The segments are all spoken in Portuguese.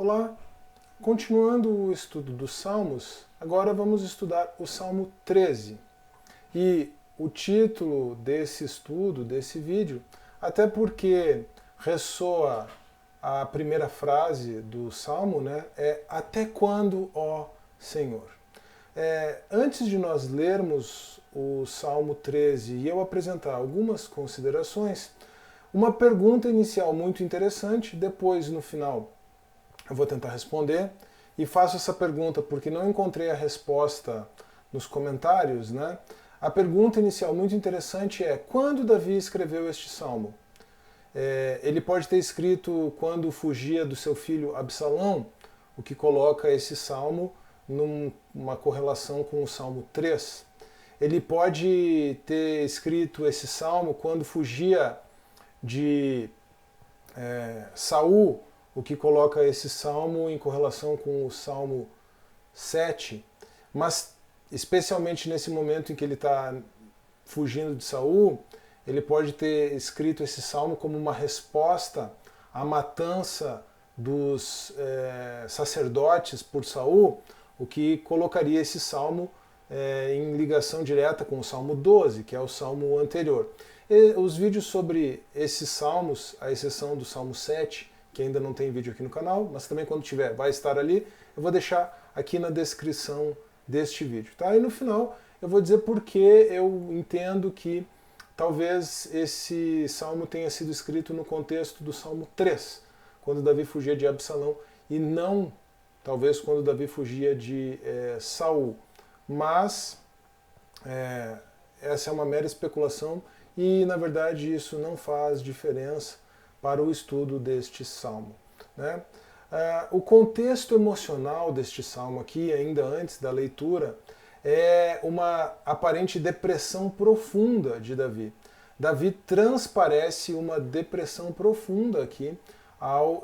Olá, continuando o estudo dos Salmos, agora vamos estudar o Salmo 13. E o título desse estudo, desse vídeo, até porque ressoa a primeira frase do Salmo, né, é Até quando, ó Senhor? Antes de nós lermos o Salmo 13 e eu apresentar algumas considerações, uma pergunta inicial muito interessante, depois no final eu vou tentar responder, e faço essa pergunta porque não encontrei a resposta nos comentários, né? A pergunta inicial muito interessante é: quando Davi escreveu este salmo? Ele pode ter escrito quando fugia do seu filho Absalão, o que coloca esse salmo numa correlação com o Salmo 3. Ele pode ter escrito esse salmo quando fugia de Saul, o que coloca esse salmo em correlação com o Salmo 7, mas especialmente nesse momento em que ele está fugindo de Saul, ele pode ter escrito esse salmo como uma resposta à matança dos sacerdotes por Saul, o que colocaria esse salmo em ligação direta com o Salmo 12, que é o salmo anterior. E os vídeos sobre esses salmos, à exceção do Salmo 7, que ainda não tem vídeo aqui no canal, mas também quando tiver vai estar ali, eu vou deixar aqui na descrição deste vídeo. Tá? E no final eu vou dizer por que eu entendo que talvez esse salmo tenha sido escrito no contexto do Salmo 3, quando Davi fugia de Absalão, e não talvez quando Davi fugia de Saul. Mas essa é uma mera especulação e, na verdade, isso não faz diferença para o estudo deste salmo, né? O contexto emocional deste salmo aqui, ainda antes da leitura, é uma aparente depressão profunda de Davi. Davi transparece uma depressão profunda aqui ao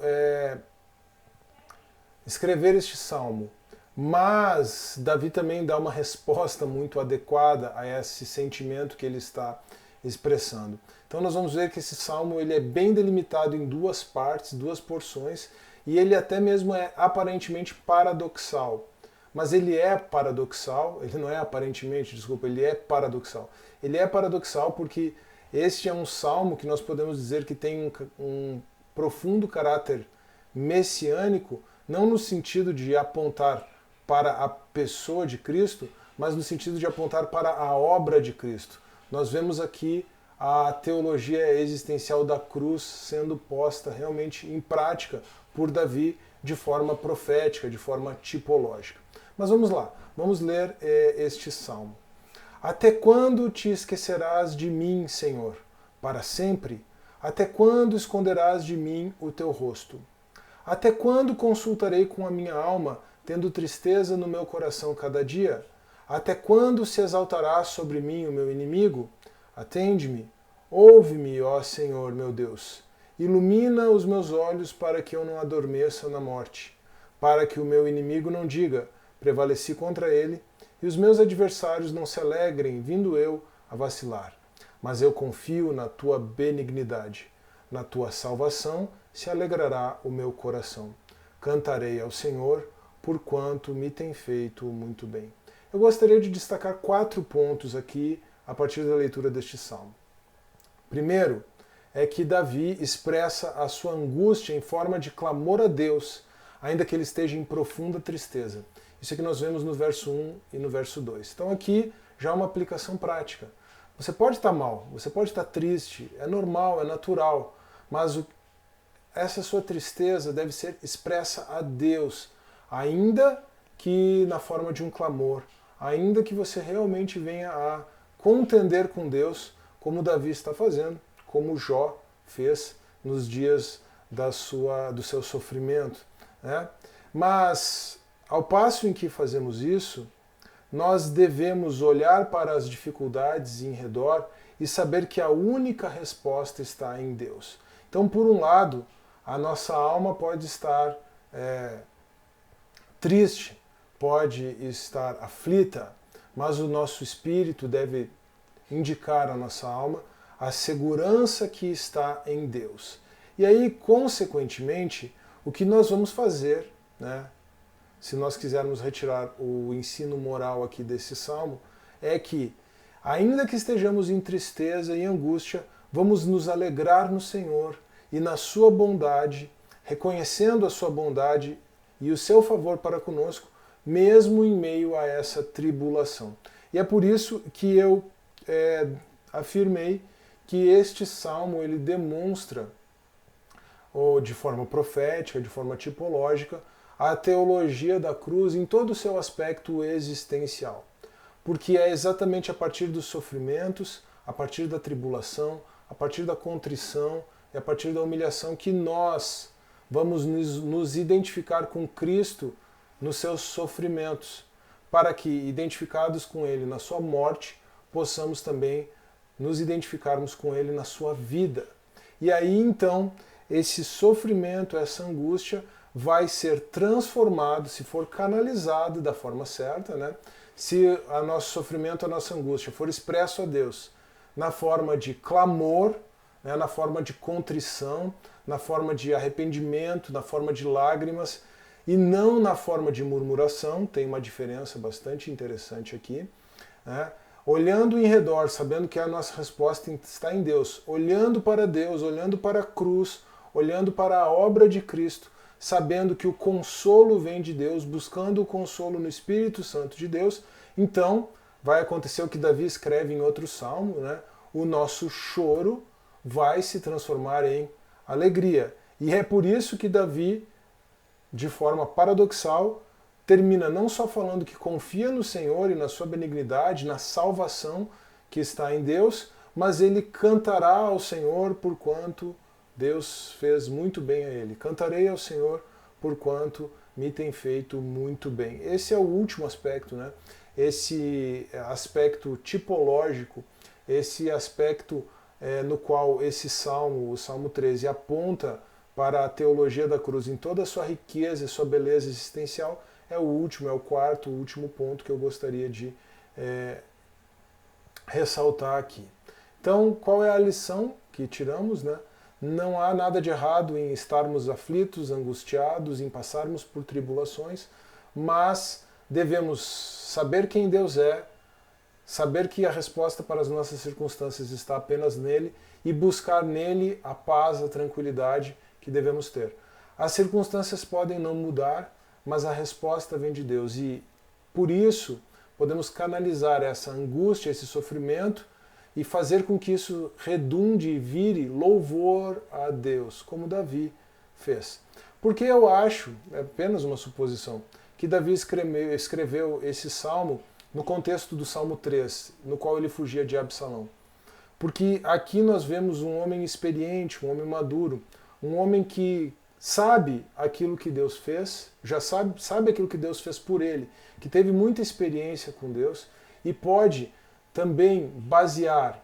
escrever este salmo. Mas Davi também dá uma resposta muito adequada a esse sentimento que ele está expressando. Então nós vamos ver que esse salmo ele é bem delimitado em duas partes, duas porções, e ele até mesmo é aparentemente paradoxal. Mas ele é paradoxal, ele não é aparentemente, desculpa, ele é paradoxal. Ele é paradoxal porque este é um salmo que nós podemos dizer que tem um profundo caráter messiânico, não no sentido de apontar para a pessoa de Cristo, mas no sentido de apontar para a obra de Cristo. Nós vemos aqui a teologia existencial da cruz sendo posta realmente em prática por Davi de forma profética, de forma tipológica. Mas vamos lá, vamos ler este salmo. Até quando te esquecerás de mim, Senhor? Para sempre? Até quando esconderás de mim o teu rosto? Até quando consultarei com a minha alma, tendo tristeza no meu coração cada dia? Até quando se exaltará sobre mim o meu inimigo? Atende-me, ouve-me, ó Senhor meu Deus. Ilumina os meus olhos para que eu não adormeça na morte, para que o meu inimigo não diga, prevaleci contra ele, e os meus adversários não se alegrem, vindo eu a vacilar. Mas eu confio na tua benignidade, na tua salvação se alegrará o meu coração. Cantarei ao Senhor, porquanto me tem feito muito bem. Eu gostaria de destacar 4 pontos aqui a partir da leitura deste salmo. Primeiro, é que Davi expressa a sua angústia em forma de clamor a Deus, ainda que ele esteja em profunda tristeza. Isso é que nós vemos no verso 1 e no verso 2. Então aqui já uma aplicação prática. Você pode estar mal, você pode estar triste, é normal, é natural, mas essa sua tristeza deve ser expressa a Deus, ainda que na forma de um clamor, ainda que você realmente venha a contender com Deus, como Davi está fazendo, como Jó fez nos dias do seu sofrimento, né? Mas, ao passo em que fazemos isso, nós devemos olhar para as dificuldades em redor e saber que a única resposta está em Deus. Então, por um lado, a nossa alma pode estar triste, pode estar aflita, mas o nosso espírito deve indicar à nossa alma a segurança que está em Deus. E aí, consequentemente, O que nós vamos fazer, né, se nós quisermos retirar o ensino moral aqui desse salmo, é que, ainda que estejamos em tristeza e angústia, vamos nos alegrar no Senhor e na sua bondade, reconhecendo a sua bondade e o seu favor para conosco, mesmo em meio a essa tribulação. E é por isso que eu afirmei que este salmo ele demonstra, ou de forma profética, de forma tipológica, a teologia da cruz em todo o seu aspecto existencial. Porque é exatamente a partir dos sofrimentos, a partir da tribulação, a partir da contrição e a partir da humilhação que nós vamos nos identificar com Cristo nos seus sofrimentos, para que, identificados com Ele na sua morte, possamos também nos identificarmos com Ele na sua vida. E aí então, esse sofrimento, essa angústia, vai ser transformado, se for canalizado da forma certa, né? Se o nosso sofrimento, a nossa angústia for expresso a Deus na forma de clamor, né? Na forma de contrição, na forma de arrependimento, na forma de lágrimas, e não na forma de murmuração, tem uma diferença bastante interessante aqui, né? Olhando em redor, sabendo que a nossa resposta está em Deus, olhando para Deus, olhando para a cruz, olhando para a obra de Cristo, sabendo que o consolo vem de Deus, buscando o consolo no Espírito Santo de Deus, então vai acontecer o que Davi escreve em outro salmo, né? O nosso choro vai se transformar em alegria. E é por isso que Davi, de forma paradoxal, termina não só falando que confia no Senhor e na sua benignidade, na salvação que está em Deus, mas ele cantará ao Senhor porquanto Deus fez muito bem a ele. Cantarei ao Senhor porquanto me tem feito muito bem. Esse é o último aspecto, né? Esse aspecto tipológico, esse aspecto no qual esse salmo, o Salmo 13, aponta para a teologia da cruz em toda a sua riqueza e sua beleza existencial, é o último, é o quarto, o último ponto que eu gostaria de ressaltar aqui. Então, qual é a lição que tiramos, né? Não há nada de errado em estarmos aflitos, angustiados, em passarmos por tribulações, mas devemos saber quem Deus é, saber que a resposta para as nossas circunstâncias está apenas nele e buscar nele a paz, a tranquilidade que devemos ter. As circunstâncias podem não mudar, mas a resposta vem de Deus e por isso podemos canalizar essa angústia, esse sofrimento e fazer com que isso redunde e vire louvor a Deus, como Davi fez. Porque eu acho, é apenas uma suposição, que Davi escreveu esse salmo no contexto do Salmo 3, no qual ele fugia de Absalão. Porque aqui nós vemos um homem experiente, um homem maduro, um homem que sabe aquilo que Deus fez, já sabe aquilo que Deus fez por ele, que teve muita experiência com Deus e pode também basear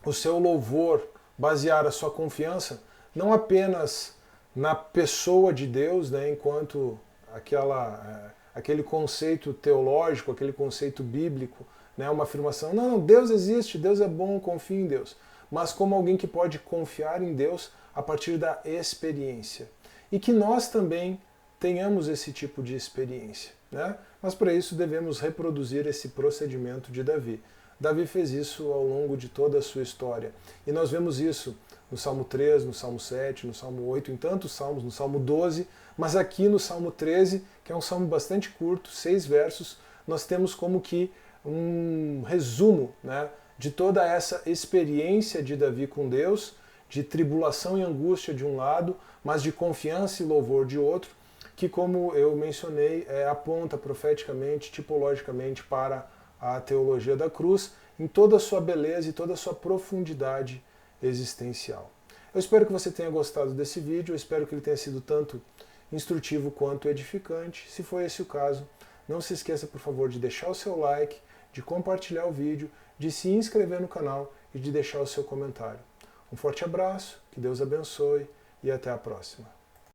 o seu louvor, basear a sua confiança, não apenas na pessoa de Deus, né, enquanto aquele conceito teológico, aquele conceito bíblico, né, uma afirmação, não, Deus existe, Deus é bom, confie em Deus, mas como alguém que pode confiar em Deus a partir da experiência. E que nós também tenhamos esse tipo de experiência, né? Mas para isso devemos reproduzir esse procedimento de Davi. Davi fez isso ao longo de toda a sua história. E nós vemos isso no Salmo 3, no Salmo 7, no Salmo 8, em tantos salmos, no Salmo 12, mas aqui no Salmo 13, que é um salmo bastante curto, 6 versos, nós temos como que um resumo, né, de toda essa experiência de Davi com Deus, de tribulação e angústia de um lado, mas de confiança e louvor de outro, que, como eu mencionei, aponta profeticamente, tipologicamente para a teologia da cruz, em toda a sua beleza e toda a sua profundidade existencial. Eu espero que você tenha gostado desse vídeo, eu espero que ele tenha sido tanto instrutivo quanto edificante. Se for esse o caso, não se esqueça, por favor, de deixar o seu like, de compartilhar o vídeo, de se inscrever no canal e de deixar o seu comentário. Um forte abraço, que Deus abençoe e até a próxima.